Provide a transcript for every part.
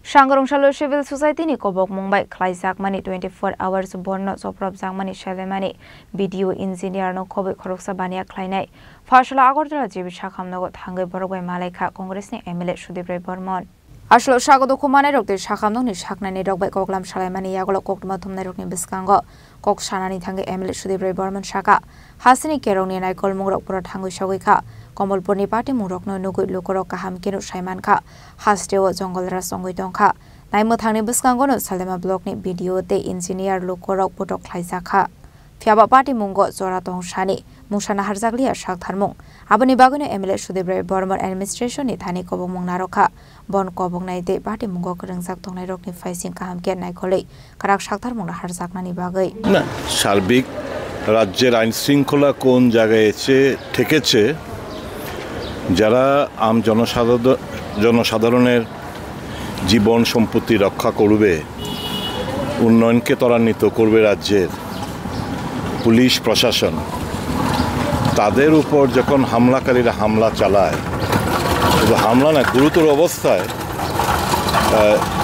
Shangarongshalo Civil Society ni kobok Mumbai Klaijak mani 24 hours borno soprop jangmani shalemani video engineer no kobok khoroksa bania khlainai Fashala Agartala jibi shakamnogo thangai borogbai malaika Congress ni MLA Sudip Ray Burman Ashlo Shagodo Kumane rokte shakamno ni shaknani rokbai koklam shalemani yagolo kokma thumnai rokni biskango kok shanani thangai MLA Sudip Ray Burman shaka hasini kerongni nai kolmungrok pura thangoi shogika Komolpurni party murokno nugui lukorok kaham kenu Shaiman ka hasteo jonggolra songoi dongka naimo thangni biskangono Salema block ni video te engineer lukorok putok khlaijaka Fiaba party mungo zora tongshani mungshana harjaglia shak tharmung aboni bagone MLA Sudip Ray Burman administration ni thani kobong mungnaroka bon kobong naide party mungo krengjak tongnai rokni faising kaham ken naikolei karak shak tharmung harjaknani bagai না সার্বিক রাজ্যের আইন শৃঙ্খলা কোন জায়গায় এসে ঠেকেছে যারা আম জনসাধারণের জীবন সম্পত্তি রক্ষা করবে উন্নয়নকে ত্বরান্বিত করবে রাজ্যের পুলিশ প্রশাসন তাদের উপর যখন হামলাকারীরা হামলা চালায় শুধু হামলা না গুরুতর অবস্থায়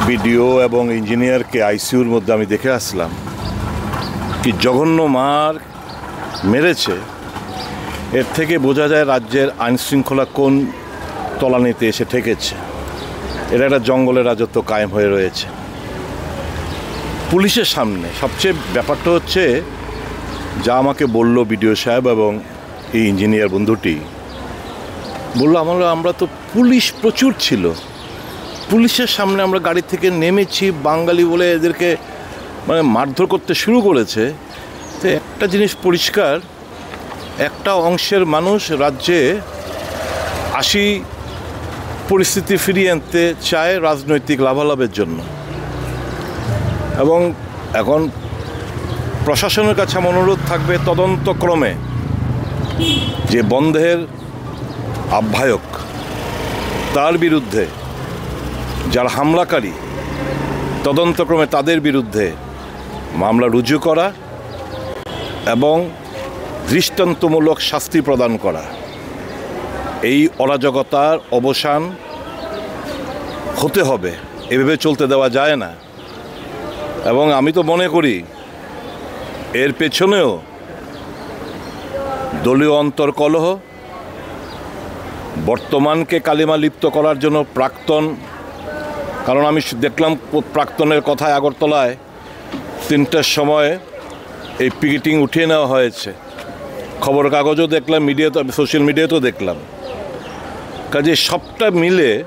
বিডিও এবং ইঞ্জিনিয়ারকে আইসিইউর মধ্যে আমি দেখে আসলাম কি জঘন্য মার মেরেছে এর থেকে বোঝা যায় রাজ্যের আইন শৃঙ্খলা কোন তলানিতে এসে ঠেকেছে এটা একটা জঙ্গলের রাজত্ব কায়েম হয়ে রয়েছে পুলিশের সামনে সবচেয়ে ব্যাপারটা হচ্ছে যা আমাকে বলল বিডিও সাহেব এবং এই ইঞ্জিনিয়ার বন্ধুটি বললো আমরা তো পুলিশ প্রচুর ছিল পুলিশের সামনে আমরা গাড়ি থেকে নেমেছি বাঙালি বলে এদেরকে মানে মারধর করতে শুরু করেছে তো একটা জিনিস পরিষ্কার একটা অংশের মানুষ রাজ্যে পরিস্থিতি ফিরিয়ে আনতে চায় রাজনৈতিক লাভালাভের জন্য এবং এখন প্রশাসনের কাছে আমার অনুরোধ থাকবে তদন্তক্রমে যে বন্ধের আহ্বায়ক তার বিরুদ্ধে যারা হামলাকারী তদন্তক্রমে তাদের বিরুদ্ধে মামলা রুজু করা এবং দৃষ্টান্তমূলক শাস্তি প্রদান করা এই অরাজকতার অবসান হতে হবে এভাবে চলতে দেওয়া যায় না এবং আমি তো মনে করি এর পেছনেও দলীয় অন্তর্কলহ বর্তমানকে কালিমা লিপ্ত করার জন্য কারণ আমি দেখলাম প্রাক্তনের কথায় আগরতলায় 3টার সময় এই পিকেটিং উঠিয়ে নেওয়া হয়েছে খবর কাগজও দেখলাম মিডিয়াতে সোশ্যাল মিডিয়াতেও দেখলাম কাজে সবটা মিলে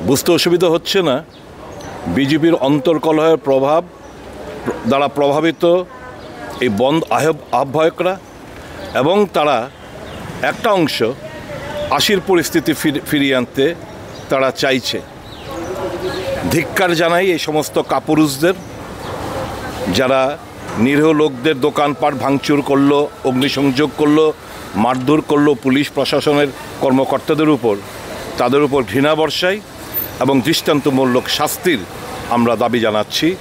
বুঝতে অসুবিধা হচ্ছে না বিজেপির অন্তর্কলহের প্রভাব দ্বারা প্রভাবিত এই বন্ধ আহ্বায়করা এবং তারা একটা অংশ পরিস্থিতি ফিরিয়ে আনতে তারা চাইছে ধিক্কার জানাই এই সমস্ত কাপুরুষদের যারা নিরীহ লোকদের দোকানপাট ভাঙচুর করলো অগ্নিসংযোগ করলো মারধর করলো পুলিশ প্রশাসনের কর্মকর্তাদের উপর তাদের উপর ঘৃণা বর্ষায় এবং দৃষ্টান্তমূলক শাস্তির আমরা দাবি জানাচ্ছি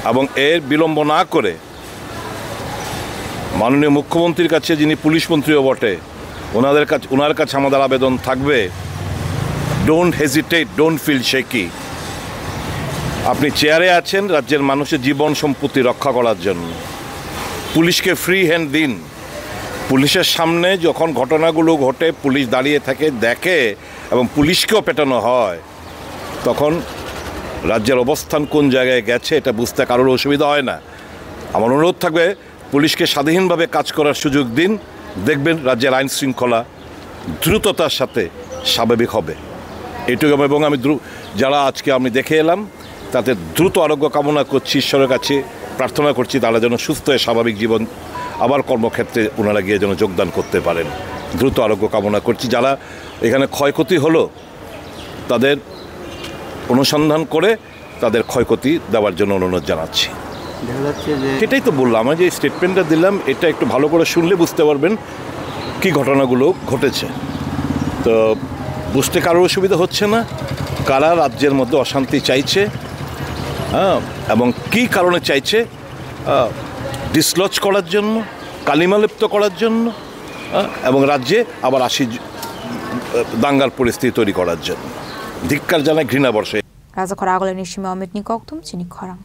এবং এর বিলম্ব না করে মাননীয় মুখ্যমন্ত্রীর কাছে যিনি পুলিশ মন্ত্রীও বটে ওনার কাছে আমাদের আবেদন থাকবে don't hesitate don't feel shaky আপনি চেয়ারে আছেন রাজ্যের মানুষের জীবন সম্পত্তি রক্ষা করার জন্য পুলিশকে ফ্রি হ্যান্ড দিন পুলিশের সামনে যখন ঘটনাগুলো ঘটে পুলিশ দাঁড়িয়ে থাকে দেখে এবং পুলিশকেও পেটানো হয় তখন রাজ্যের অবস্থান কোন জায়গায় গেছে এটা বুঝতে কারোর অসুবিধা হয় না আমার অনুরোধ থাকবে পুলিশকে স্বাধীনভাবে কাজ করার সুযোগ দিন দেখবেন রাজ্যের আইন শৃঙ্খলা দ্রুততার সাথে স্বাভাবিক হবে এটুকু এবং আমি যারা আজকে আমি দেখে এলাম তাতে দ্রুত আরোগ্য কামনা করছি ঈশ্বরের কাছে প্রার্থনা করছি তারা যেন সুস্থ হয়ে স্বাভাবিক জীবন আবার কর্মক্ষেত্রে ওনারা গিয়ে যেন যোগদান করতে পারেন দ্রুত আরোগ্য কামনা করছি যারা এখানে ক্ষয়ক্ষতি হলো তাদের অনুসন্ধান করে তাদের ক্ষয়ক্ষতি দেওয়ার জন্য অনুরোধ জানাচ্ছি এটাই তো বললাম আমি যে স্টেটমেন্টটা দিলাম এটা একটু ভালো করে শুনলে বুঝতে পারবেন কি ঘটনাগুলো ঘটেছে তো বুঝতে কারোর অসুবিধা হচ্ছে না কারা রাজ্যের মধ্যে অশান্তি চাইছে এবং কি কারণে চাইছে ডিসলজ করার জন্য কালিমালিপ্ত করার জন্য এবং রাজ্যে আবার দাঙ্গার পরিস্থিতি তৈরি করার জন্য ধিক্কার জানায় ঘৃণা বর্ষে রাজাখরা আগলের নিশ্চিমে অমিত নিকক্তুম চিনি খরাং